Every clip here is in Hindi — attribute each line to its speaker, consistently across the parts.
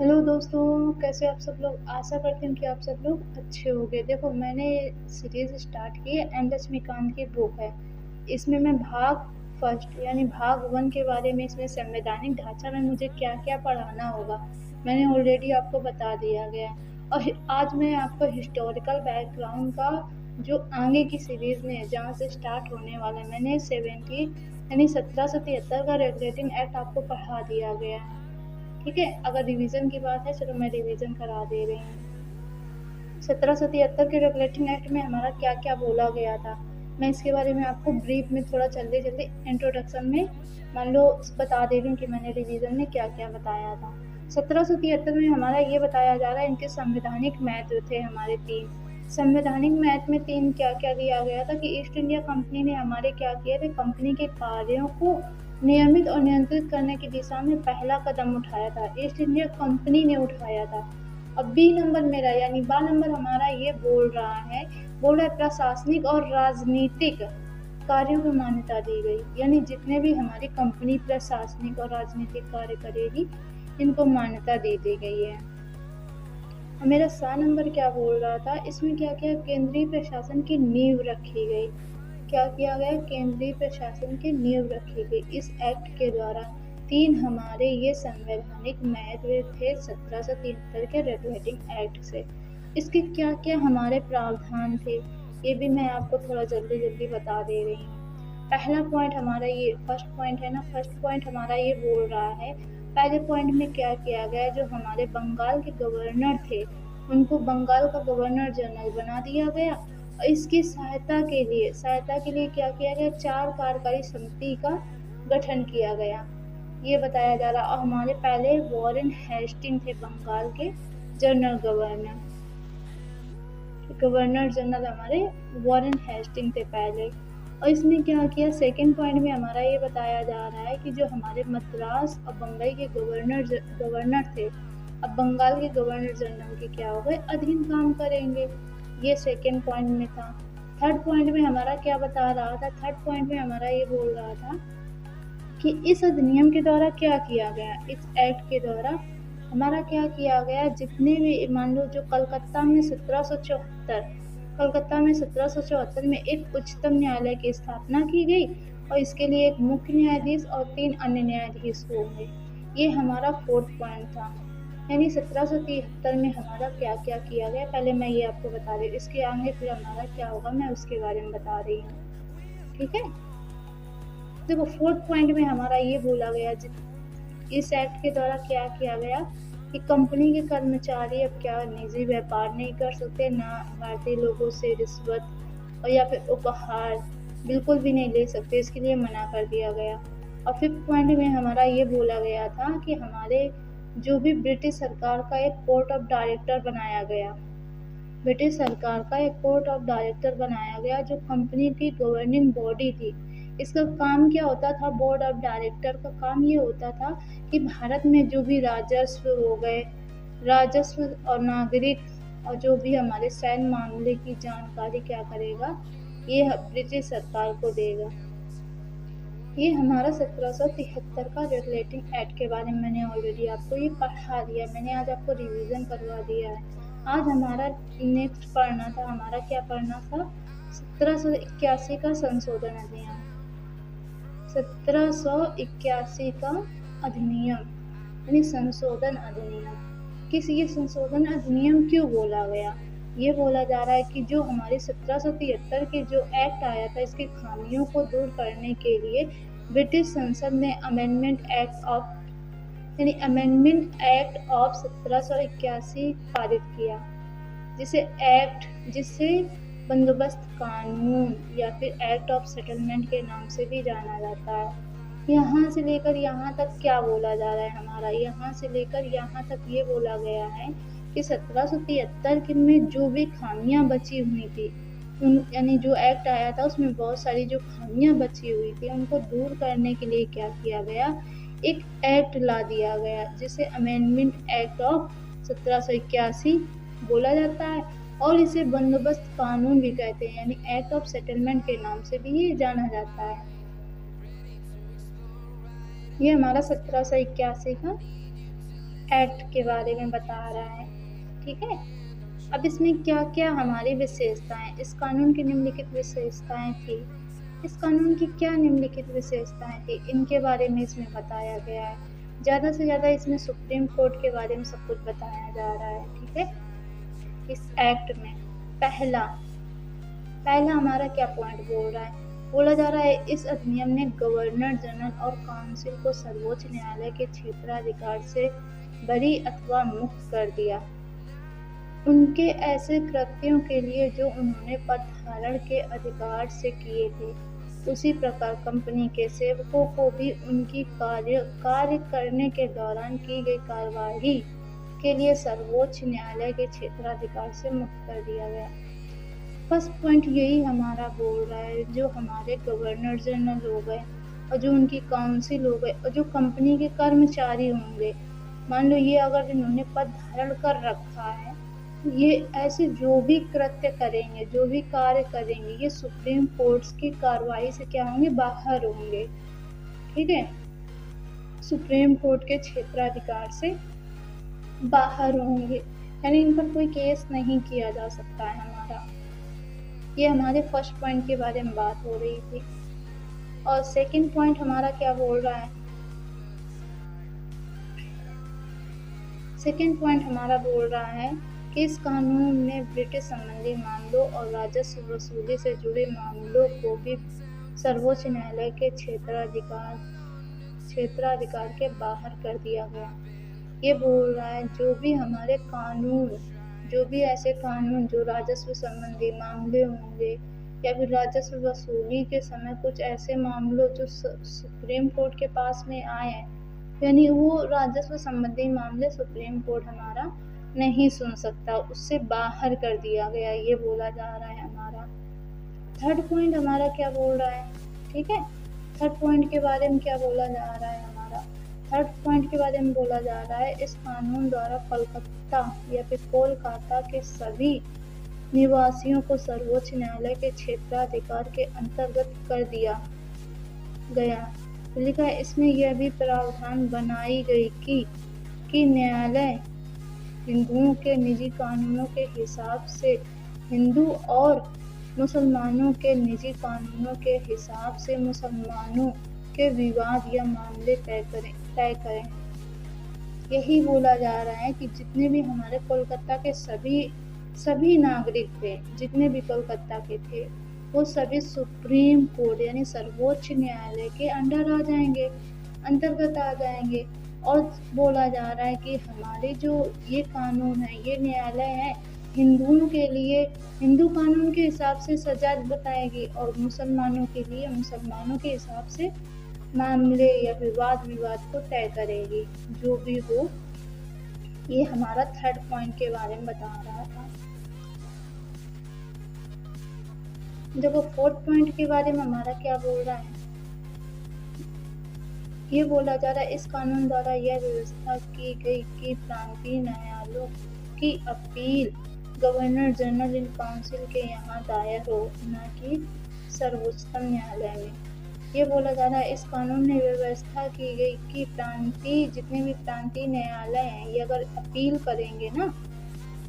Speaker 1: हेलो दोस्तों, कैसे आप सब लोग? आशा करती हूँ कि आप सब लोग अच्छे होंगे। देखो, मैंने सीरीज़ स्टार्ट की है, एम लक्ष्मीकांत की बुक है। इसमें मैं भाग फर्स्ट यानी भाग 1 के बारे में, इसमें संवैधानिक ढाँचा में मुझे क्या-क्या पढ़ाना होगा, मैंने ऑलरेडी आपको बता दिया गया है। और आज मैं आपको हिस्टोरिकल बैकग्राउंड का जो आगे की सीरीज़ में है, जहाँ से स्टार्ट होने वाला है, मैंने 1773 का रेगुलेटिंग एक्ट आपको पढ़ा दिया गया है। ठीक है, अगर रिवीजन की बात है, चलो मैं रिवीजन करा दे रही हूँ। 1773 के रेगुलेटिंग एक्ट में हमारा क्या क्या बोला गया था, मैं इसके बारे में आपको ब्रीफ में थोड़ा जल्दी जल्दी इंट्रोडक्शन में मान लो बता दे रही हूँ कि मैंने रिवीजन में क्या क्या बताया था। 1773 में हमारा ये बताया जा रहा है, इनके संवैधानिक महत्व थे हमारे 3। संवैधानिक महत्व में 3 क्या क्या दिया गया था कि ईस्ट इंडिया कंपनी ने हमारे क्या किए थे, कंपनी के कार्यों को नियमित और नियंत्रित करने की दिशा में पहला कदम उठाया था, ईस्ट इंडिया कंपनी ने उठाया था। अब बी नंबर मेरा यानी बा नंबर हमारा ये बोल रहा है प्रशासनिक और राजनीतिक कार्यों को मान्यता दी गई, यानी जितने भी हमारी कंपनी प्रशासनिक और राजनीतिक कार्य करेगी, इनको मान्यता दे दी गई है। और मेरा सा नंबर क्या बोल रहा था, इसमें क्या क्या केंद्रीय प्रशासन की नींव रखी गई। क्या किया गया, केंद्रीय प्रशासन की नींव रखी गई इस एक्ट के द्वारा। 3 हमारे ये संवैधानिक महत्व थे 1773 के रेगुलेटिंग एक्ट से। इसके क्या क्या हमारे प्रावधान थे, ये भी मैं आपको थोड़ा जल्दी जल्दी बता दे रही हूँ। पहला पॉइंट हमारा ये फर्स्ट पॉइंट है ना, फर्स्ट पॉइंट हमारा ये बोल रहा है, पहले पॉइंट में क्या किया गया, जो हमारे बंगाल के गवर्नर थे, उनको बंगाल का गवर्नर जनरल बना दिया गया। और इसकी सहायता के लिए क्या किया गया, 4 कार्यकारी समिति का गठन किया गया, ये बताया जा रहा। और हमारे पहले वॉरेन हेस्टिंग थे बंगाल के जनरल गवर्नर जनरल हमारे वॉरेन हेस्टिंग थे पहले। और इसमें क्या किया, सेकंड पॉइंट में हमारा ये बताया जा रहा है कि जो हमारे मद्रास और बम्बई के गवर्नर थे, अब बंगाल के गवर्नर जनरल के क्या हो गए, अधीन काम करेंगे, ये सेकंड पॉइंट में था। थर्ड पॉइंट में हमारा क्या बता रहा था, थर्ड पॉइंट में हमारा ये बोल रहा था कि इस अधिनियम के द्वारा क्या किया गया, इस एक्ट के द्वारा हमारा क्या किया गया, जितने भी मान लो जो कलकत्ता में 1774 में एक उच्चतम न्यायालय की स्थापना की गई, और इसके लिए एक मुख्य न्यायाधीश और 3 अन्य न्यायाधीश होंगे। ये हमारा फोर्थ पॉइंट था। यानी 1773 में हमारा क्या क्या किया गया, पहले मैं ये आपको बता रही हूँ, इसके आगे फिर हमारा क्या होगा मैं उसके बारे में बता रही हूँ। ठीक है, देखो फोर्थ पॉइंट में हमारा ये बोला गया, इस एक्ट के द्वारा क्या किया गया कि कंपनी के कर्मचारी अब क्या निजी व्यापार नहीं कर सकते, ना भारतीय लोगों से रिश्वत और या फिर उपहार बिल्कुल भी नहीं ले सकते, इसके लिए मना कर दिया गया। और फिफ्थ पॉइंट में हमारा ये बोला गया था कि हमारे जो भी ब्रिटिश सरकार का एक कोर्ट ऑफ डायरेक्टर बनाया गया, ब्रिटिश सरकार का एक कोर्ट ऑफ डायरेक्टर बनाया गया, जो कंपनी की गवर्निंग बॉडी थी। इसका काम क्या होता था, बोर्ड ऑफ डायरेक्टर का काम ये होता था कि भारत में जो भी राजस्व हो गए, राजस्व और नागरिक और जो भी हमारे सैन्य मामले की जानकारी क्या करेगा, ये ब्रिटिश सरकार को देगा। ये हमारा 1773 का रेगुलेटिंग एक्ट के बारे में मैंने ऑलरेडी आपको ये पढ़ा दिया, मैंने आज आपको रिवीजन करवा दिया है। आज हमारा नेक्स्ट पढ़ना था, हमारा क्या पढ़ना था, 1781 का संशोधन अधिनियम, 1781 का अधिनियम यानी संशोधन अधिनियम। ये संशोधन अधिनियम क्यों बोला गया, ये बोला जा रहा है कि जो हमारे 1773 के जो एक्ट आया था, इसकी खामियों को दूर करने के लिए ब्रिटिश संसद ने अमेंडमेंट एक्ट ऑफ 1781 पारित किया, जिसे बंदोबस्त कानून या फिर एक्ट ऑफ सेटलमेंट के नाम से भी जाना जाता है। यहाँ से लेकर यहाँ तक क्या बोला जा रहा है हमारा, यहाँ से लेकर यहाँ तक ये बोला गया है कि 1773 में जो भी खामियां बची हुई थी, यानी जो एक्ट आया था उसमें बहुत सारी जो खामियां बची हुई थी, उनको दूर करने के लिए क्या किया गया, एक एक्ट ला दिया गया, जिसे अमेंडमेंट एक्ट ऑफ 1781 बोला जाता है, और इसे बंदोबस्त कानून भी कहते हैं, यानी एक्ट ऑफ सेटलमेंट के नाम से भी ये जाना जाता है। ये हमारा 1781 का एक्ट के बारे में बता रहा है। ठीक है, अब इसमें क्या क्या हमारी विशेषताएं, इस कानून की निम्नलिखित विशेषताएं थी, इस कानून की क्या निम्नलिखित विशेषताएं थी, इनके बारे में इसमें बताया गया है। ज़्यादा से ज़्यादा इसमें सुप्रीम कोर्ट के बारे में सब कुछ बताया जा रहा है। ठीक है, इस एक्ट में पहला हमारा क्या पॉइंट बोल रहा है, बोला जा रहा है इस अधिनियम ने गवर्नर जनरल और काउंसिल को सर्वोच्च न्यायालय के क्षेत्राधिकार से बरी अथवा मुक्त कर दिया उनके ऐसे कृत्यों के लिए जो उन्होंने पद धारण के अधिकार से किए थे। उसी प्रकार कंपनी के सेवकों को भी उनकी कार्य करने के दौरान की गई कार्यवाही के लिए सर्वोच्च न्यायालय के क्षेत्राधिकार से मुक्त कर दिया गया। फर्स्ट पॉइंट यही हमारा बोल रहा है, जो हमारे गवर्नर जनरल हो गए और जो उनकी काउंसिल हो गए और जो कंपनी के कर्मचारी होंगे, मान लो ये अगर इन्होंने पद धारण कर रखा है, ये ऐसे जो भी कृत्य करेंगे, जो भी कार्य करेंगे, ये सुप्रीम कोर्ट की कार्रवाई से क्या होंगे, बाहर होंगे। ठीक है, सुप्रीम कोर्ट के क्षेत्राधिकार से बाहर होंगे, यानी इन पर कोई केस नहीं किया जा सकता है हमारा। ये हमारे फर्स्ट पॉइंट के बारे में बात हो रही थी। और सेकंड पॉइंट हमारा क्या बोल रहा है, सेकंड पॉइंट हमारा बोल रहा है कि इस कानून ने ब्रिटिश संबंधी मामलों और राजस्व वसूली से जुड़े मामलों को भी सर्वोच्च न्यायालय के क्षेत्राधिकार के बाहर कर दिया गया। ये बोल रहा है जो भी हमारे कानून, जो भी ऐसे कानून जो राजस्व संबंधी मामले होंगे या फिर राजस्व वसूली के समय कुछ ऐसे मामलों जो सुप्रीम कोर्ट के पास में आए हैं, यानी वो राजस्व संबंधी मामले सुप्रीम कोर्ट हमारा नहीं सुन सकता, उससे बाहर कर दिया गया, ये बोला जा रहा है हमारा। थर्ड पॉइंट हमारा क्या बोल रहा है, ठीक है, थर्ड पॉइंट के बारे में क्या बोला जा रहा है हमारा, थर्ड पॉइंट के बारे में बोला जा रहा है इस कानून द्वारा कलकत्ता या फिर कोलकाता के सभी निवासियों को सर्वोच्च न्यायालय के क्षेत्राधिकार के अंतर्गत कर दिया गया। लिखा है इसमें यह भी प्रावधान बनाई गई कि न्यायालय हिंदुओं के निजी कानूनों के हिसाब से हिंदू और मुसलमानों के निजी कानूनों के हिसाब से मुसलमानों के विवाद या मामले तय करें। यही बोला जा रहा है कि जितने भी हमारे कोलकाता के सभी नागरिक थे, जितने भी कोलकाता के थे, वो सभी सुप्रीम कोर्ट यानी सर्वोच्च न्यायालय के अंडर आ जाएंगे, अंतर्गत आ जाएंगे। और बोला जा रहा है कि हमारे जो ये कानून है, ये न्यायालय है, हिंदुओं के लिए हिंदू कानून के हिसाब से सजा बताएगी और मुसलमानों के लिए मुसलमानों के हिसाब से मामले या विवाद को तय करेगी, जो भी हो। ये हमारा थर्ड पॉइंट के बारे में बता रहा था। देखो फोर्थ पॉइंट के बारे में हमारा क्या बोल रहा है, ये बोला जा रहा है इस कानून द्वारा यह व्यवस्था की गई कि प्रांतीय न्यायालयों की appeal governor general in council के यहाँ दायर हो, न कि सर्वोच्चतम न्यायालय में। ये बोला जा रहा है इस कानून ने व्यवस्था की गई कि जितने भी प्रांतीय न्यायालय हैं, ये अगर अपील करेंगे ना,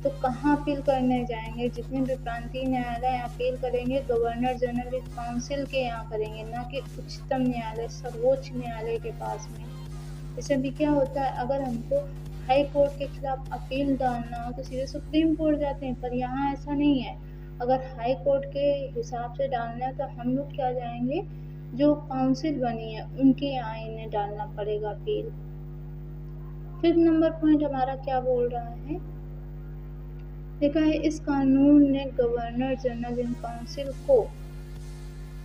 Speaker 1: तो कहाँ अपील करने जाएंगे, जितने भी प्रांतीय न्यायालय अपील करेंगे गवर्नर जनरल काउंसिल के यहाँ करेंगे, ना कि उच्चतम न्यायालय सर्वोच्च न्यायालय के पास में। जैसे भी क्या होता है, अगर हमको हाई कोर्ट के खिलाफ अपील डालना हो तो सीधे सुप्रीम कोर्ट जाते हैं, पर यहाँ ऐसा नहीं है। अगर हाई कोर्ट के हिसाब से डालना है तो हम लोग क्या जाएंगे, जो काउंसिल बनी है उनके यहाँ इन्हें डालना पड़ेगा अपील। फिफ्थ नंबर पॉइंट हमारा क्या बोल रहा है, देखा है इस कानून ने गवर्नर जनरल इन काउंसिल को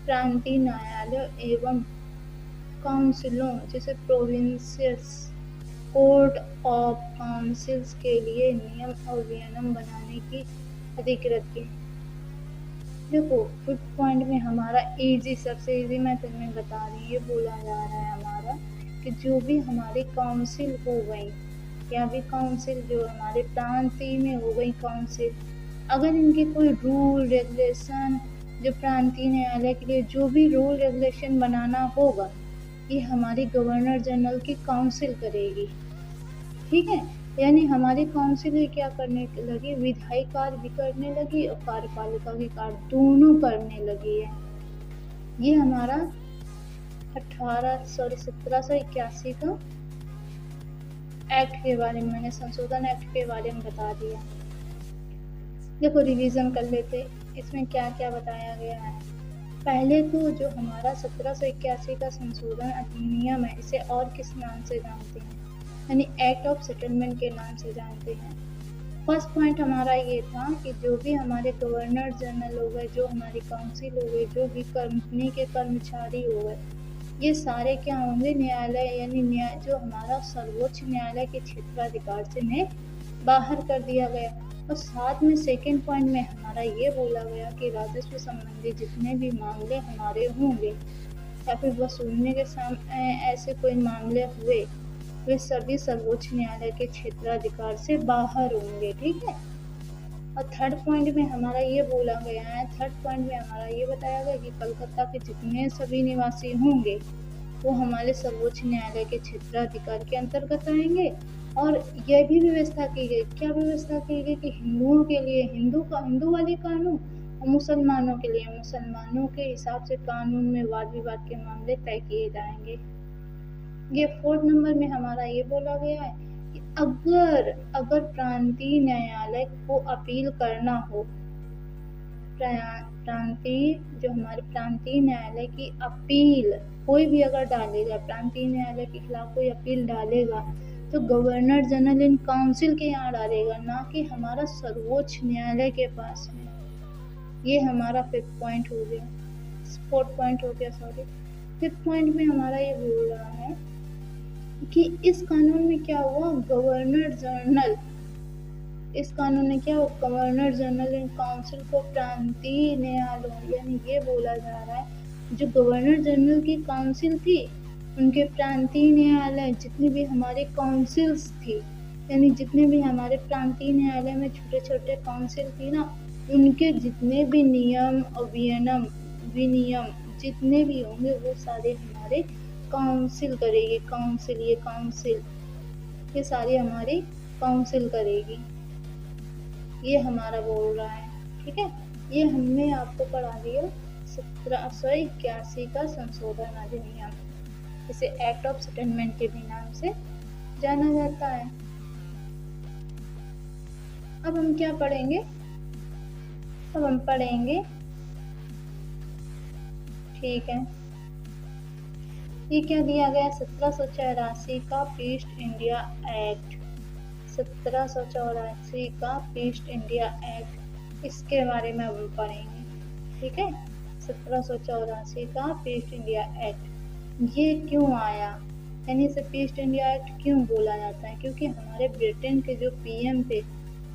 Speaker 1: प्रांतीय न्यायालय एवं काउंसिलों जैसे प्रोविंशियस कोर्ट ऑफ काउंसिल्स के लिए नियम और विनियम बनाने की अधिकृत की। देखो फिफ्थ पॉइंट में हमारा सबसे इजी मेथड में बता रही है, बोला जा रहा है हमारा कि जो भी हमारी काउंसिल हो गई या भी काउंसिल जो हमारे प्रांतीय में हो गई काउंसिल, अगर इनके कोई रूल रेगुलेशन जो प्रांतीय न्यायालय के लिए जो भी रूल रेगुलेशन बनाना होगा, ये हमारी गवर्नर जनरल की काउंसिल करेगी। ठीक है। यानी हमारी काउंसिल भी क्या करने लगी, विधायी कार्य भी करने लगी और कार्यपालिका के कार्य दोनों करने लगी है। ये हमारा 1781 का एक्ट के बारे में, मैंने संशोधन एक्ट के बारे में बता दिया। देखो रिवीजन कर लेते, इसमें क्या क्या बताया गया है। पहले तो जो हमारा 1781 का संशोधन अधिनियम है, इसे और किस नाम से जानते हैं, यानी एक्ट ऑफ सेटलमेंट के नाम से जानते हैं। फर्स्ट पॉइंट हमारा ये था कि जो भी हमारे गवर्नर जनरल हो गए, जो हमारी काउंसिल हो गई, जो भी कंपनी के कर्मचारी हो गए, ये सारे क्या होंगे, न्यायालय यानी न्याय जो हमारा सर्वोच्च न्यायालय के क्षेत्राधिकार से इन्हें बाहर कर दिया गया। और साथ में सेकेंड पॉइंट में हमारा ये बोला गया कि राजस्व संबंधी जितने भी मामले हमारे होंगे या फिर वसूलने के सामने ऐसे कोई मामले हुए, वे सभी सर्वोच्च न्यायालय के क्षेत्राधिकार से बाहर होंगे। ठीक है। और थर्ड पॉइंट में हमारा ये बोला गया है, थर्ड पॉइंट में हमारा ये बताया गया कि कलकत्ता के जितने सभी निवासी होंगे वो हमारे सर्वोच्च न्यायालय के क्षेत्राधिकार के अंतर्गत आएंगे। और यह भी व्यवस्था की गई, क्या व्यवस्था की गई कि हिंदुओं के लिए हिंदू वाले कानून और मुसलमानों के लिए मुसलमानों के हिसाब से कानून में वाद विवाद के मामले तय किए जाएंगे। ये फोर्थ नंबर में हमारा ये बोला गया है कि अगर प्रांतीय न्यायालय को अपील करना हो, जो हमारे प्रांतीय न्यायालय की अपील कोई भी अगर डालेगा, प्रांतीय न्यायालय के खिलाफ कोई अपील डालेगा, तो गवर्नर जनरल इन काउंसिल के यहाँ डालेगा, ना कि हमारा सर्वोच्च न्यायालय के पास में। ये हमारा फिफ्थ पॉइंट हो गया, फोर्थ पॉइंट हो गया, सॉरी। फिफ्थ पॉइंट में हमारा ये बोल रहा है कि इस कानून में क्या हुआ, गवर्नर जनरल, इस कानून में क्या हुआ, गवर्नर जनरल इन काउंसिल को प्रांतीय न्यायालयों, यानी ये बोला जा रहा है जो गवर्नर जनरल की काउंसिल थी, उनके प्रांतीय न्यायालय जितनी भी हमारे काउंसिल्स थी, यानी जितने भी हमारे प्रांतीय न्यायालय में छोटे छोटे काउंसिल थी ना, उनके जितने भी नियम और विनियम जितने भी होंगे वो सारे हमारे काउंसिल करेगी। ये सारी हमारी काउंसिल करेगी, ये हमारा बोल रहा है। ठीक है। ये हमने आपको पढ़ा दिया 1781 का संशोधन अधिनियम, इसे एक्ट ऑफ सेटलमेंट के भी नाम से जाना जाता है। अब हम क्या पढ़ेंगे, अब हम पढ़ेंगे, ठीक है, ये क्या दिया गया, 1784 का ईस्ट इंडिया एक्ट, 1784 का ईस्ट इंडिया एक्ट, इसके बारे में हम पढ़ेंगे। ठीक है। 1784 का ईस्ट इंडिया एक्ट, ये क्यों आया, यानी इसे ईस्ट इंडिया एक्ट क्यों बोला जाता है, क्योंकि हमारे ब्रिटेन के जो पीएम थे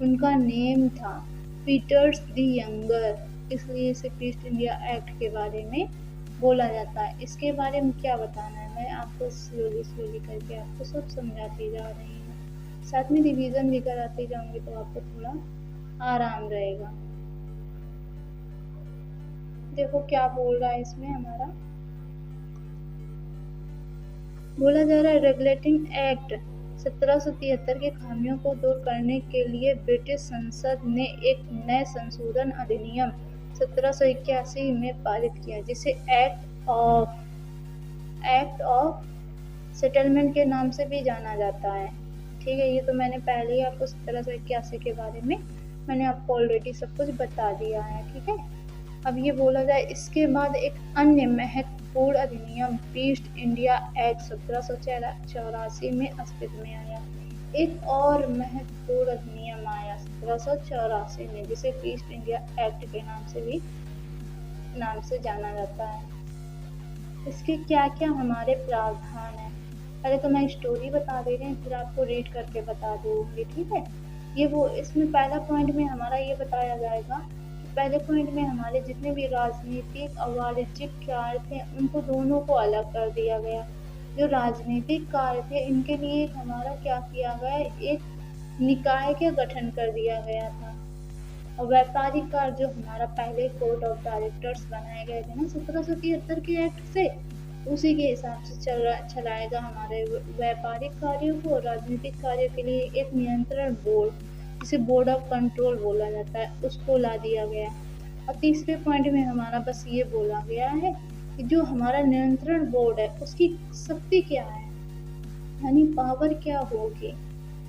Speaker 1: उनका नेम था पीटर्स द यंगर, इसलिए इसे ईस्ट इंडिया एक्ट के बारे में बोला जाता है। इसके बारे में क्या बताना है, मैं आपको स्लोली करके आपको सब समझाती जा रही हूँ, साथ में रिवीजन भी कराती जाऊंगी तो आपको थोड़ा आराम रहेगा। देखो क्या बोल रहा है इसमें, हमारा बोला जा रहा है रेगुलेटिंग एक्ट 1773 के खामियों को दूर करने के लिए ब्रिटिश संसद ने एक नए संशोधन अधिनियम 1781 में पारित किया, जिसे एक्ट ऑफ सेटलमेंट के नाम से भी जाना जाता है। ठीक है। ये तो मैंने पहले ही आपको 1781 के बारे में मैंने आपको ऑलरेडी सब कुछ बता दिया है। ठीक है। अब ये बोला जाए, इसके बाद एक अन्य महत्वपूर्ण अधिनियम ईस्ट इंडिया एक्ट 1784 में अस्तित्व में आया। एक और महत्वपूर्ण अधिनियम आया 1784 में, जिसे ईस्ट इंडिया एक्ट के नाम से जाना जाता है। इसके क्या क्या हमारे प्रावधान है, पहले तो मैं स्टोरी बता दे रही हूँ, फिर आपको रीड करके बता दूंगी। ठीक है। इसमें पहला पॉइंट में हमारा ये बताया जाएगा, पहले पॉइंट में हमारे जितने भी राजनीतिक और वाणिज्यिक कार्य थे उनको दोनों को अलग कर दिया गया। जो राजनीतिक कार्य थे इनके लिए हमारा क्या किया गया, एक निकाय का गठन कर दिया गया था। और व्यापारिक कार्य जो हमारा पहले कोर्ट ऑफ डायरेक्टर्स बनाए गए थे ना 1773 के एक्ट से, उसी के हिसाब से चलाएगा हमारे व्यापारिक कार्यों को। राजनीतिक कार्यों के लिए एक नियंत्रण बोर्ड, जिसे बोर्ड ऑफ कंट्रोल बोला जाता है, उसको ला दिया गया। और तीसरे पॉइंट में हमारा बस ये बोला गया है कि जो हमारा नियंत्रण बोर्ड है उसकी शक्ति क्या है, यानी पावर क्या होगी।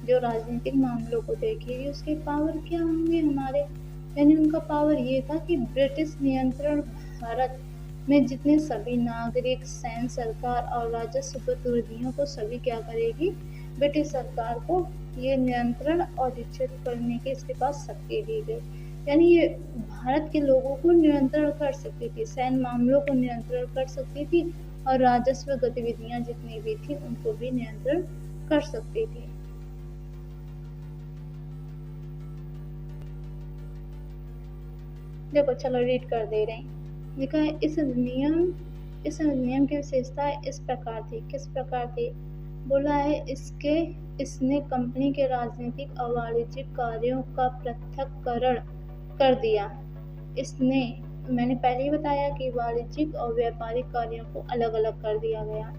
Speaker 1: जो राजनीतिक मामलों को देखेगी उसके पावर क्या होंगे हमारे, यानी उनका पावर ये था कि ब्रिटिश नियंत्रण भारत में जितने सभी नागरिक, सैन्य, सरकार और राजस्व गतिविधियों को सभी क्या करेगी, ब्रिटिश सरकार को ये नियंत्रण और अधिच्छेद करने की इसके पास शक्ति दी गई। यानी ये भारत के लोगों को नियंत्रण कर सकती थी, सैन्य मामलों को नियंत्रण कर सकती थी और राजस्व गतिविधियां जितनी भी थी उनको भी नियंत्रण कर सकती थी। देखो चलो रीड कर दे रहे हैं। लिखा है इस अधिनियम की विशेषता इस प्रकार थी। किस प्रकार थी? बोला है इसने कंपनी के राजनीतिक और वाणिज्यिक कार्यों का पृथक्करण कर दिया। इसने, मैंने पहले ही बताया कि वाणिज्यिक और व्यापारिक कार्यों को अलग अलग कर दिया गया।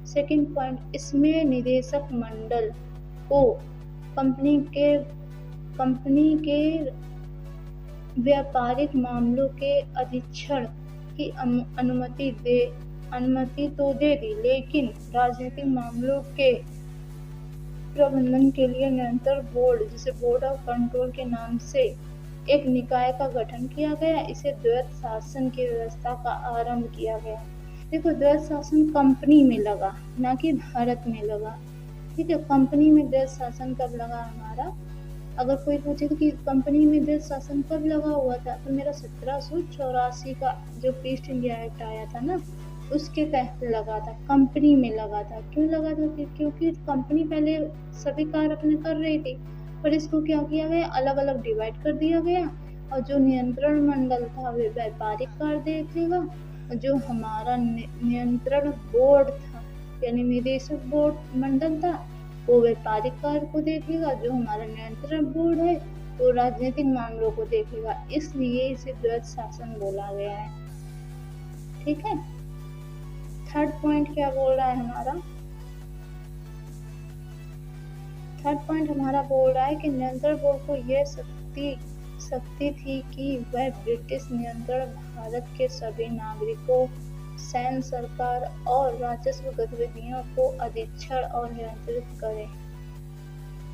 Speaker 1: सेकंड पॉइंट, इसमें निदेशक मंडल को कंपनी के व्यापारिक मामलों के अधीक्षण की अनुमति तो दे दी, लेकिन राजनीतिक मामलों के प्रबंधन के लिए नियंत्रण बोर्ड, जिसे बोर्ड ऑफ कंट्रोल के नाम से एक निकाय का गठन किया गया। इसे द्वैत शासन की व्यवस्था का आरंभ किया गया। देखो द्वैत शासन कंपनी में लगा, ना कि भारत में लगा। ठीक है, कंपनी में द्वैत शासन कब लगा हमारा? अगर कोई पूछे तो कि कंपनी में द्वैत शासन कब लगा हुआ था, तो मेरा 1784 का जो ईस्ट इंडिया एक्ट आया था ना, उसके तहत लगा था, कंपनी में लगा था। क्यों लगा था? क्योंकि कंपनी पहले सभी कार्य अपने कर रही थी, पर इसको क्या किया गया, अलग अलग डिवाइड कर दिया गया। और जो नियंत्रण मंडल था वे व्यापारिक कार्य देखेगा, और जो हमारा नियंत्रण बोर्ड था यानी निदेशक बोर्ड मंडल था वो व्यापारिक कार्य को देखेगा। जो हमारा नियंत्रण बोर्ड है वो राजनीतिक मामलों को देखेगा। इसलिए इसे द्वैत शासन बोला गया है। ठीक है, थर्ड पॉइंट क्या बोल रहा है हमारा? थर्ड पॉइंट हमारा बोल रहा है कि नियंत्रण बोर्ड को यह शक्ति थी कि वह ब्रिटिश नियंत्रण भारत के सभी नागरिकों, सैन्य, सरकार और राजस्व गतिविधियों को अधीक्षण और नियंत्रित करे।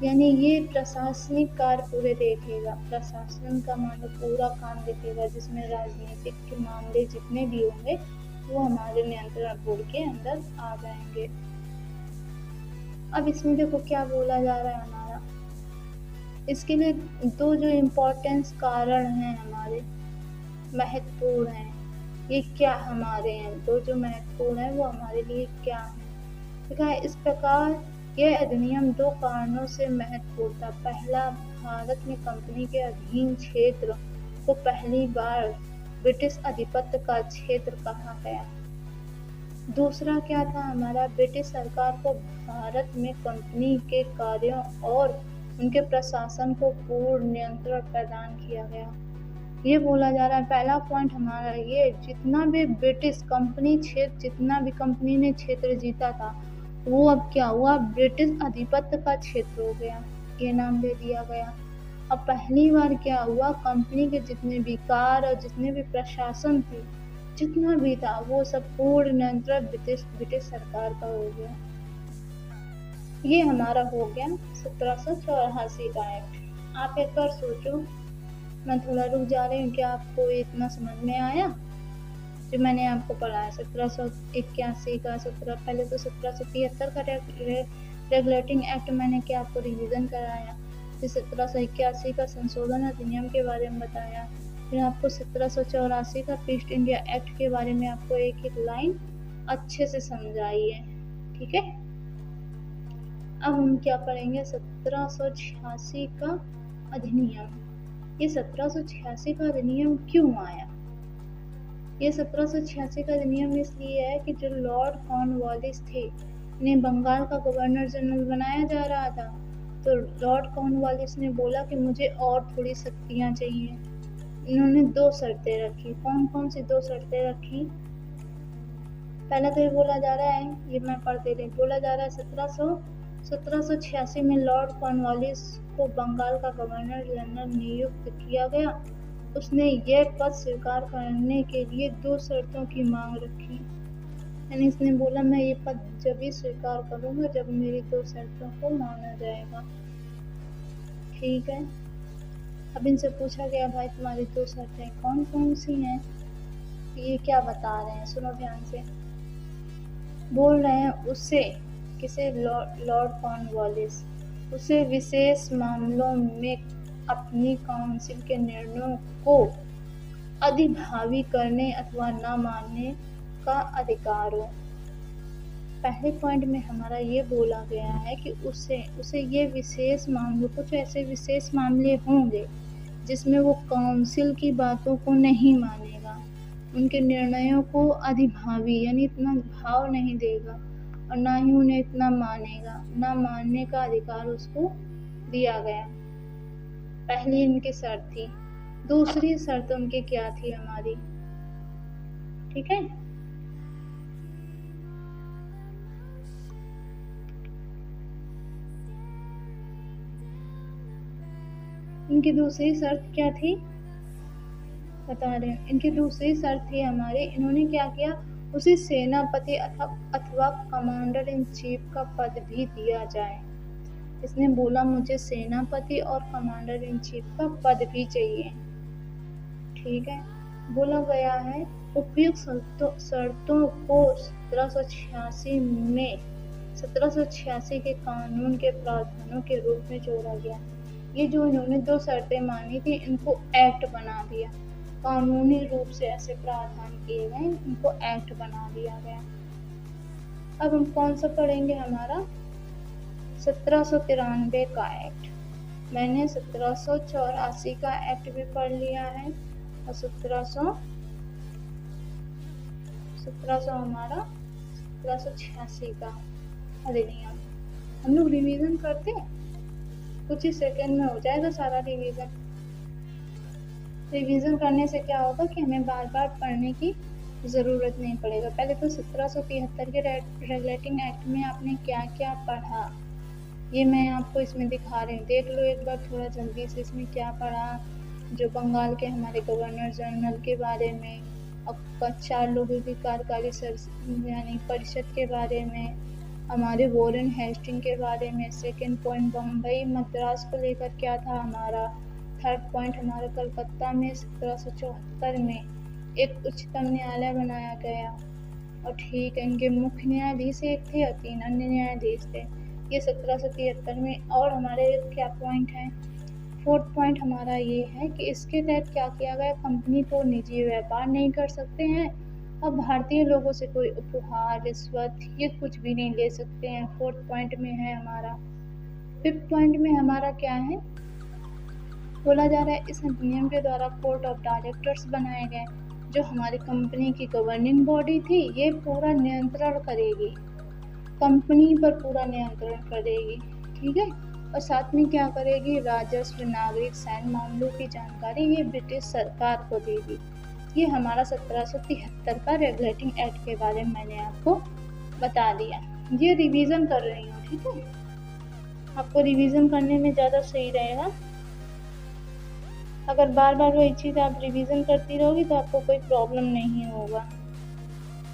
Speaker 1: यानी ये प्रशासनिक कार्य पूरे देखेगा, प्रशासन का मतलब पूरा काम देखेगा, जिसमें राजनीतिक के मामले जितने भी होंगे वो हमारे नियंत्रण बोर्ड के अंदर आ जाएंगे। अब इसमें देखो क्या बोला जा रहा है हमारा, इसके लिए दो जो इम्पोर्टेंस कारण हैं हमारे, महत्वपूर्ण हैं, ये क्या हमारे हैं, दो जो महत्वपूर्ण है वो हमारे लिए क्या है। देखा है इस प्रकार यह अधिनियम दो कारणों से महत्वपूर्ण था। पहला, भारत में कंपनी के अधीन क्षेत्र को पहली बार ब्रिटिश आधिपत्य का क्षेत्र कहा गया। दूसरा क्या था हमारा, ब्रिटिश सरकार को भारत में कंपनी के कार्यों और उनके प्रशासन को पूर्ण नियंत्रण प्रदान किया गया। ये बोला जा रहा है पहला पॉइंट हमारा ये, जितना भी ब्रिटिश कंपनी क्षेत्र, जितना भी कंपनी ने क्षेत्र जीता था वो अब क्या हुआ, ब्रिटिश आधिपत्य का क्षेत्र हो गया, ये नाम दे दिया गया। अब पहली बार क्या हुआ, कंपनी के जितने भी कार्य और जितने भी प्रशासन थे, जितना भी था वो सब पूर्ण नियंत्रण ब्रिटिश सरकार का हो गया। ये हमारा हो गया 1784 का एक्ट। आप एक बार सोचो, मैं थोड़ा रुक जा रही हूँ, क्या आपको इतना समझ में आया जो मैंने आपको पढ़ाया? 1781 का पहले तो 1773 का रेगुलेटिंग एक्ट मैंने क्या आपको रिवीजन कराया, फिर 1781 का संशोधन अधिनियम के बारे में बताया, फिर आपको 1784 का ईस्ट इंडिया एक्ट के बारे में आपको एक एक लाइन अच्छे से समझाई है। ठीक है, अब हम क्या पढ़ेंगे, 1786 का अधिनियम। ये 1786 का अधिनियम क्यों आया? ये 1786 का अधिनियम इसलिए है कि जो लॉर्ड कॉर्नवालिस थे, इन्हें बंगाल का गवर्नर जनरल बनाया जा रहा था, तो लॉर्ड कॉर्नवालिस ने बोला कि मुझे और थोड़ी शक्तियाँ चाहिए। इन्होंने दो शर्तें रखी। कौन कौन सी दो शर्तें रखी? पहले तो ये बोला जा रहा है, ये मैं पढ़ दे रही, बोला जा रहा है 1786 में लॉर्ड कॉर्नवालिस को बंगाल का गवर्नर जनरल नियुक्त किया गया। उसने यह पद स्वीकार करने के लिए 2 शर्तों की मांग रखी। यानी इसने बोला मैं ये पद जब ही स्वीकार करूंगा जब मेरी 2 शर्तों को माना जाएगा। ठीक है, अब इनसे पूछा गया भाई तुम्हारी 2 शर्तें कौन कौन सी हैं, ये क्या बता रहे हैं, सुनो ध्यान से। बोल रहे हैं उसे, किसे, लॉर्ड कॉर्नवालिस, उसे विशेष मामलों में अपनी काउंसिल के निर्णयों को अधिभावी करने अथवा न मानने का अधिकार हो। पहले पॉइंट में हमारा ये बोला गया है कि उसे ये विशेष मामलों, कुछ ऐसे विशेष मामले होंगे जिसमें वो काउंसिल की बातों को नहीं मानेगा, उनके निर्णयों को अधिभावी यानी इतना भाव नहीं देगा और ना ही उन्हें इतना मानेगा, ना मानने का अधिकार उसको दिया गया। पहली इनकी शर्त थी। दूसरी शर्त उनकी क्या थी हमारी, ठीक है। इनकी दूसरी शर्त क्या थी बता रहे हैं। इनकी दूसरी शर्त थी हमारे, इन्होंने क्या किया, उसे सेनापति अथवा कमांडर इन चीफ का पद भी दिया जाए। इसने बोला मुझे सेनापति और कमांडर इन चीफ का पद भी चाहिए। ठीक है, बोला गया है उपयुक्त शर्तों को 1786 के कानून के प्रावधानों के रूप में जोड़ा गया। ये जो इन्होंने 2 शर्तें मानी थी इनको एक्ट बना दिया, कानूनी रूप से ऐसे प्रावधान किए गए, इनको एक्ट बना दिया गया। अब हम कौन सा पढ़ेंगे, हमारा 1793 का एक्ट। मैंने 1784 का एक्ट भी पढ़ लिया है और 1700 हमारा 1786 का अधिनियम। हम लोग रिवीजन करते हैं, कुछ ही सेकंड में हो जाएगा सारा रिवीजन। रिवीजन करने से क्या होगा कि हमें बार बार पढ़ने की ज़रूरत नहीं पड़ेगा। पहले तो 1773 के रेगुलेटिंग एक्ट में आपने क्या क्या पढ़ा ये मैं आपको इसमें दिखा रही हूँ, देख लो एक बार थोड़ा जल्दी से। इसमें क्या पढ़ा, जो बंगाल के हमारे गवर्नर जनरल के बारे में, और 4 लोगों की कार्यकारी यानी परिषद के बारे में, हमारे वॉरेन हेस्टिंग के बारे में। सेकेंड पॉइंट बम्बई मद्रास को लेकर क्या था हमारा। थर्ड पॉइंट हमारा कलकत्ता में 1774 में एक उच्चतम न्यायालय बनाया गया, और ठीक है इनके मुख्य न्यायाधीश एक थे और 3 अन्य न्यायाधीश थे, ये 1773 में। और हमारे क्या पॉइंट है, फोर्थ पॉइंट हमारा ये है कि इसके तहत क्या किया गया, कंपनी को निजी व्यापार नहीं कर सकते हैं और भारतीय लोगों से कोई उपहार रिश्वत ये कुछ भी नहीं ले सकते हैं। फोर्थ पॉइंट में है हमारा। फिफ्थ पॉइंट में हमारा क्या है, बोला जा रहा है इस अधिनियम के द्वारा कोर्ट ऑफ डायरेक्टर्स बनाए गए, जो हमारी कंपनी की गवर्निंग बॉडी थी, ये पूरा नियंत्रण करेगी, कंपनी पर पूरा नियंत्रण करेगी। ठीक है, और साथ में क्या करेगी, राजस्व, नागरिक, सैन्य मामलों की जानकारी ये ब्रिटिश सरकार को देगी। ये हमारा 1773 का रेगुलेटिंग एक्ट के बारे में मैंने आपको बता दिया। ये रिवीजन कर रही हूँ, ठीक है, आपको रिवीजन करने में ज़्यादा सही रहेगा। अगर बार बार वही चीज़ आप रिवीजन करती रहोगी तो आपको कोई प्रॉब्लम नहीं होगा।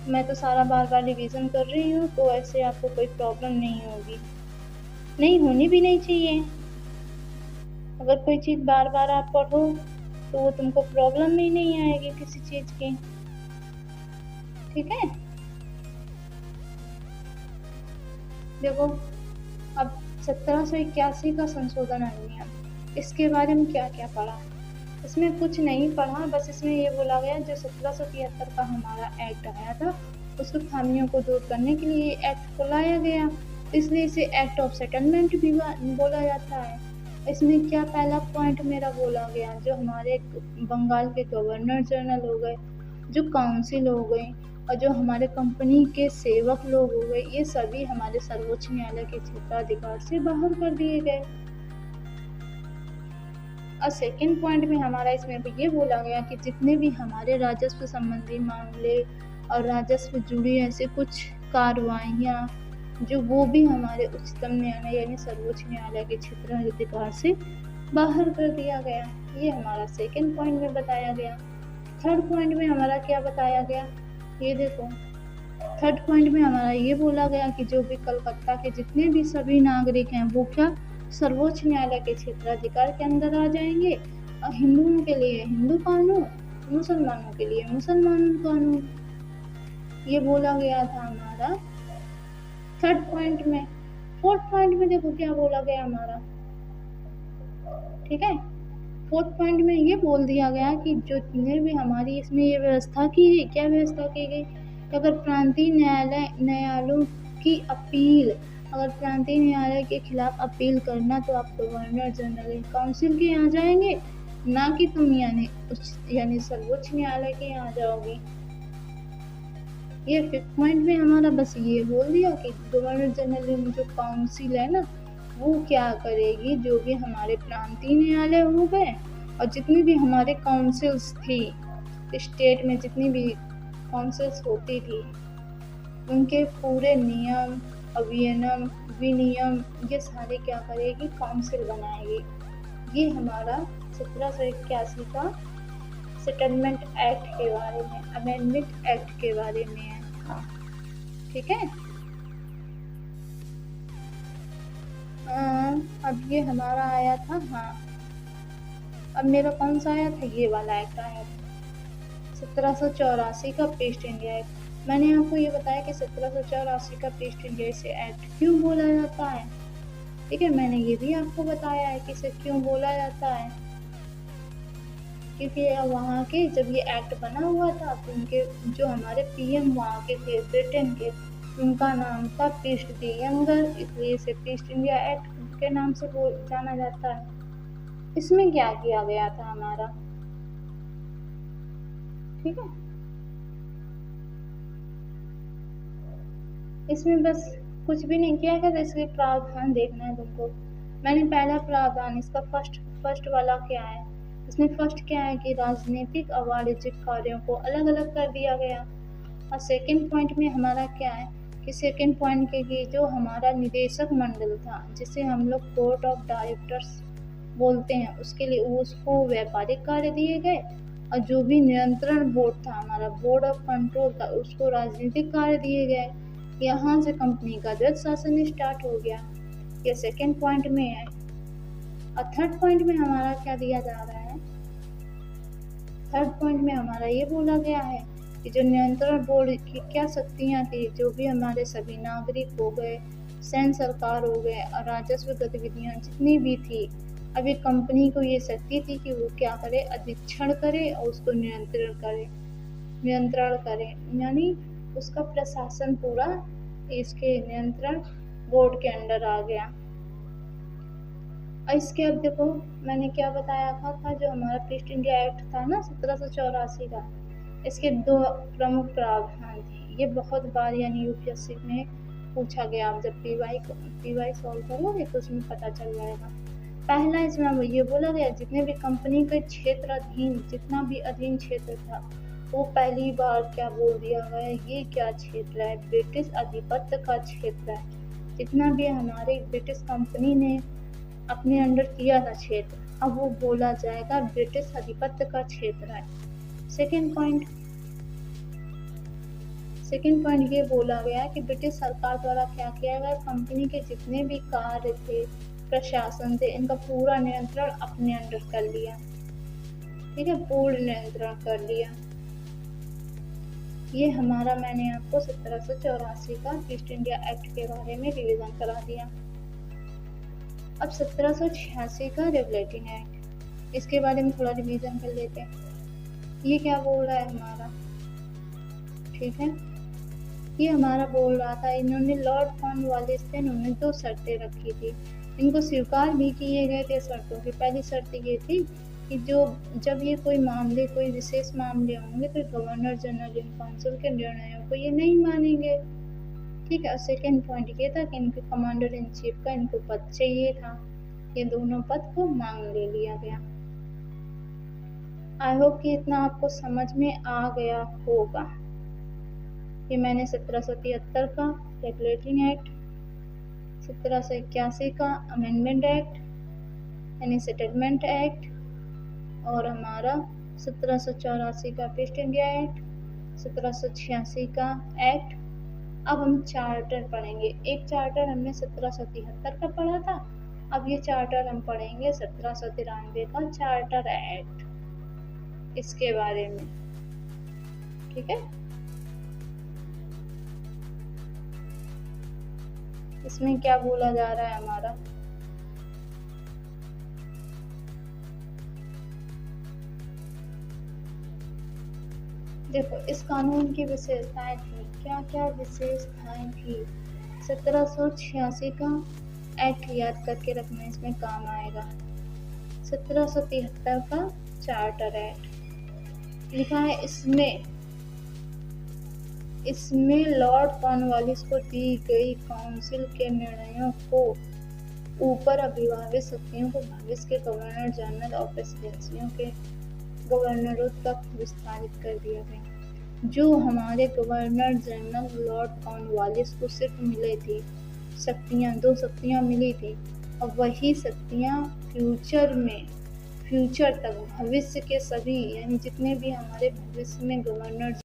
Speaker 1: मैं तो सारा बार बार रिवीजन कर रही हूँ तो ऐसे आपको कोई प्रॉब्लम नहीं होगी, नहीं होनी भी नहीं चाहिए। अगर कोई चीज़ बार बार आप पढ़ो तो वो तुमको प्रॉब्लम ही नहीं आएगी किसी चीज़ की। ठीक है, देखो अब 1781 का संशोधन अधिनियम, इसके बारे में क्या क्या पढ़ा। इसमें कुछ नहीं पढ़ा, बस इसमें ये बोला गया जो 1773 का हमारा एक्ट आया था उसको खामियों को दूर करने के लिए एक्ट को लाया गया, इसलिए इसे एक्ट ऑफ सेटलमेंट भी बोला जाता है। इसमें क्या पहला पॉइंट मेरा बोला गया, जो हमारे बंगाल के गवर्नर जनरल हो गए, जो काउंसिल हो गई और जो हमारे कंपनी के सेवक लोग हो गए, ये सभी हमारे सर्वोच्च न्यायालय के क्षेत्राधिकार से बाहर कर दिए गए। और सेकेंड पॉइंट में हमारा इसमें भी ये बोला गया कि जितने भी हमारे राजस्व संबंधी मामले और राजस्व जुड़ी ऐसे कुछ कार्रवाइयाँ जो वो भी हमारे उच्चतम न्यायालय यानी सर्वोच्च न्यायालय के क्षेत्राधिकार से बाहर कर दिया गया। ये हमारा सेकंड पॉइंट में बताया गया। थर्ड पॉइंट में हमारा क्या बताया गया, ये देखो। थर्ड पॉइंट में हमारा ये बोला गया कि जो भी कलकत्ता के जितने भी सभी नागरिक हैं वो क्या सर्वोच्च न्यायालय के क्षेत्राधिकार के अंदर आ जाएंगे। और हिंदुओं के लिए हिंदू कानून, मुसलमानों के लिए मुसलमान कानून, ये बोला गया था हमारा थर्ड पॉइंट में। फोर्थ पॉइंट में देखो क्या बोला गया हमारा, ठीक है। फोर्थ पॉइंट में ये बोल दिया गया कि जो जितने भी हमारी इसमें ये व्यवस्था की गई, क्या व्यवस्था की गई कि अगर प्रांतीय न्यायालयों की अपील, अगर प्रांतीय न्यायालय के खिलाफ अपील करना तो आप गवर्नर जनरल काउंसिल के यहाँ जाएंगे, ना कि तुम यानी सर्वोच्च न्यायालय के यहाँ जाओगे। ये फिफ्थ पॉइंट में हमारा बस ये बोल दिया कि गवर्नर जनरल जो काउंसिल है ना वो क्या करेगी, जो भी हमारे प्रांतीय न्यायालय हो गए और जितनी भी हमारे काउंसिल्स थी स्टेट में, जितनी भी काउंसिल्स होती थी उनके पूरे नियम विनियम ये सारे क्या करेगी, काउंसिल बनाएगी। ये हमारा 1781 का सेटलमेंट एक्ट के बारे में, अमेंडमेंट एक्ट के बारे में है, ठीक है। अब ये हमारा आया था, हाँ अब मेरा कौन सा आया था, ये वाला एक्ट आया था 1784 का पेस्ट इंडिया एक्ट। मैंने आपको ये बताया कि 1784 का पेस्ट इंडिया एक्ट क्यों बोला जाता है, ठीक है। मैंने ये भी आपको बताया है कि इसे क्यों बोला जाता है, क्योंकि वहाँ के जब ये एक्ट बना हुआ था तो उनके जो हमारे पीएम वहाँ के थे ब्रिटेन के, उनका नाम था पीस्ट द यंगर, इसलिए इसे पीस्ट इंडिया एक्ट के नाम से जाना जाता है। इसमें क्या किया गया था हमारा, ठीक है। इसमें बस कुछ भी नहीं किया गया, इसलिए प्रावधान देखना है तुमको। मैंने पहला प्रावधान इसका फर्स्ट वाला क्या है, इसमें फर्स्ट क्या है कि राजनीतिक और वाणिज्यिक कार्यों को अलग अलग कर दिया गया। और सेकंड पॉइंट में हमारा क्या है कि सेकंड पॉइंट के लिए जो हमारा निदेशक मंडल था, जिसे हम लोग कोर्ट ऑफ डायरेक्टर्स बोलते हैं, उसके लिए उसको व्यापारिक कार्य दिए गए। और जो भी नियंत्रण बोर्ड था हमारा, बोर्ड ऑफ कंट्रोल था, उसको राजनीतिक कार्य दिए गए। यहाँ से कंपनी का जज शासन स्टार्ट हो गया, ये सेकंड पॉइंट में है। और थर्ड पॉइंट में हमारा क्या दिया जा रहा है, थर्ड पॉइंट में हमारा ये बोला गया है कि जो नियंत्रण बोर्ड की क्या शक्तियाँ थी, जो भी हमारे सभी नागरिक हो गए, सैन्य सरकार हो गए और राजस्व गतिविधियाँ जितनी भी थी, अभी कंपनी को ये शक्ति थी कि वो क्या करे, अधीक्षण करे और उसको नियंत्रण करे, यानी उसका प्रशासन पूरा इसके नियंत्रण बोर्ड के अंडर आ गया। और इसके अब देखो मैंने क्या बताया था जो हमारा पीस्ट इंडिया एक्ट था ना 1784 का, इसके दो प्रमुख प्रावधान थे। ये बहुत बार यानी यूपीएससी में पूछा गया, आप जब पीवाई सॉल्व करोगे तो उसमें पता चल जाएगा। पहला इसमें ये बोला गया जितने भी कंपनी के क्षेत्र अधीन, जितना भी अधीन क्षेत्र था वो पहली बार क्या बोल दिया गया, ये क्या क्षेत्र है, ब्रिटिश आधिपत्य का क्षेत्र है। जितना भी हमारे ब्रिटिश कंपनी ने अपने अंडर किया था क्षेत्र, अब वो बोला जाएगा ब्रिटिश आधिपत्य का क्षेत्र है। सेकेंड पॉइंट ये बोला गया कि ब्रिटिश सरकार द्वारा क्या किया गया, कंपनी के जितने भी कार्य थे, प्रशासन थे, इनका पूरा नियंत्रण अपने अंडर कर लिया, ठीक है, पूर्ण नियंत्रण कर लिया। ये हमारा मैंने आपको 1784 का ईस्ट इंडिया एक्ट के बारे में रिवीजन करा दिया। अब 1786 का रेगुलेटिंग एक्ट, इसके बारे में थोड़ा रिवीजन कर लेते हैं। ये क्या बोल रहा है हमारा, ठीक है, ये हमारा बोल रहा था, इन्होंने लॉर्ड कॉर्नवालिस थे, इन्होंने 2 शर्तें रखी थी, इनको स्वीकार भी किए गए थे शर्तों की। पहली शर्त ये थी कि जब ये कोई विशेष मामले होंगे तो गवर्नर जनरल इन काउंसिल के निर्णयों को ये नहीं मानेंगे, ठीक है। सेकेंड पॉइंट ये था कि इनके कमांडर इन चीफ का इनको पद चाहिए था, ये दोनों पद को मांग ले लिया गया। आई होप कि इतना आपको समझ में आ गया होगा। ये मैंने 1773 का रेगुलेटिंग एक्ट, 1781 का अमेंडमेंट एक्ट यानी सेटलमेंट एक्ट, और हमारा 1784 का ईस्ट इंडिया एक्ट, 1786 का एक्ट। अब हम चार्टर पढ़ेंगे। एक चार्टर हमने 1773 का पढ़ा था, अब ये चार्टर हम पढ़ेंगे 1793 का चार्टर एक्ट, इसके बारे में। ठीक है, इसमें क्या बोला जा रहा है हमारा, देखो इस कानून की विशेषताएं थी, क्या क्या विशेषताएं थी। 1786 का एक्ट याद करके रखना, इसमें काम आएगा। 1773 का चार्टर एक्ट लिखा है, इसमें लॉर्ड कॉर्नवालिस को दी गई काउंसिल के निर्णयों को ऊपर अभिभावित शक्तियों को भविष्य के गवर्नर जनरल और प्रेसिडेंसियों के गवर्नरों तक विस्तारित कर दिया गया। जो हमारे गवर्नर जनरल लॉर्ड कॉर्नवालिस को सिर्फ मिले थी शक्तियाँ, 2 शक्तियाँ मिली थी, और वही शक्तियाँ फ्यूचर तक भविष्य के सभी यानी जितने भी हमारे भविष्य में गवर्नर